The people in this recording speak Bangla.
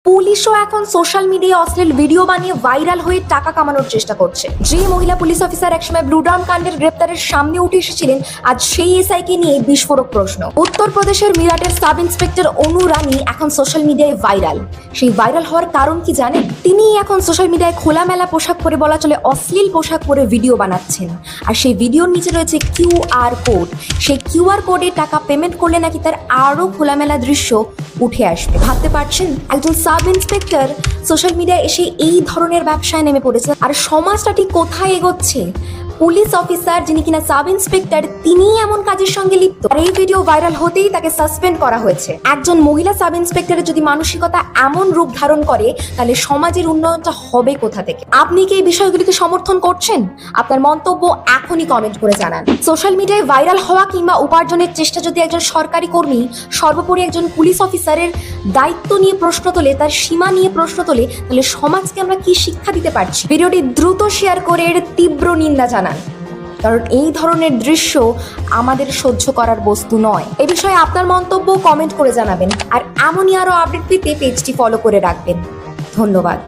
পুলিশও এখন সোশ্যাল মিডিয়ায় অশ্লীল ভিডিও বানিয়ে ভাইরাল হয়ে টাকা কামানোর চেষ্টা করছে। যে মহিলা পুলিশ অফিসার একসময় ব্লু ডাউন কাণ্ডের গ্রেপ্তারের সামনে উঠে এসেছিলেন, আজ সেই এসআইকে নিয়ে বিস্ফোরক প্রশ্ন। উত্তরপ্রদেশের মিরাটের সাব ইন্সপেক্টর অনু রানী এখন সোশ্যাল মিডিয়ায় ভাইরাল। সেই ভাইরাল হওয়ার কারণ কি জানেন? তিনি এখন সোশ্যাল মিডিয়ায় খোলামেলা পোশাক পরে, বলা চলে অশ্লীল পোশাক পরে ভিডিও বানাচ্ছেন। আর সেই ভিডিওর নিচে রয়েছে কিউআর কোড। সেই কিউআর কোডে টাকা পেমেন্ট করলে নাকি তার আরো খোলামেলা দৃশ্য উঠে আসবে। ভাবতে পারছেন, একজন সাব ইন্সপেক্টর সোশ্যাল মিডিয়ায় এসে এই ধরনের ব্যবসায় নেমে পড়েছে। আর সমাজটা ঠিক কোথায় এগোচ্ছে? পুলিশ অফিসার যিনি কিনা সাব ইন্সপেক্টর, তিনি এমন কাজের সঙ্গে লিপ্ত। আর এই ভিডিও ভাইরাল হতেই তাকে সাসপেন্ড করা হয়েছে। একজন মহিলা সাব ইন্সপেক্টরের যদি মানসিকতা এমন রূপ ধারণ করে, তাহলে সমাজের উন্নয়নটা হবে কোথা থেকে? আপনি কি এই বিষয়গুলিকে সমর্থন করছেন? আপনার মন্তব্য এখনই কমেন্ট করে জানান। সোশ্যাল মিডিয়ায় ভাইরাল হওয়া কিংবা উপার্জনের চেষ্টা যদি একজন সরকারি কর্মী, সর্বোপরি একজন পুলিশ অফিসারের দায়িত্ব নিয়ে প্রশ্ন তোলে, তার সীমা নিয়ে প্রশ্ন তোলে, তাহলে সমাজকে আমরা কি শিক্ষা দিতে পারছি? ভিডিওটি দ্রুত শেয়ার করে এর তীব্র নিন্দা জানান, কারণ এই ধরনের দৃশ্য আমাদের সহ্য করার বস্তু নয়। এ বিষয়ে আপনার মন্তব্য কমেন্ট করে জানাবেন। আর এমনই আরো আপডেট পেতে পেজটি ফলো করে রাখবেন। ধন্যবাদ।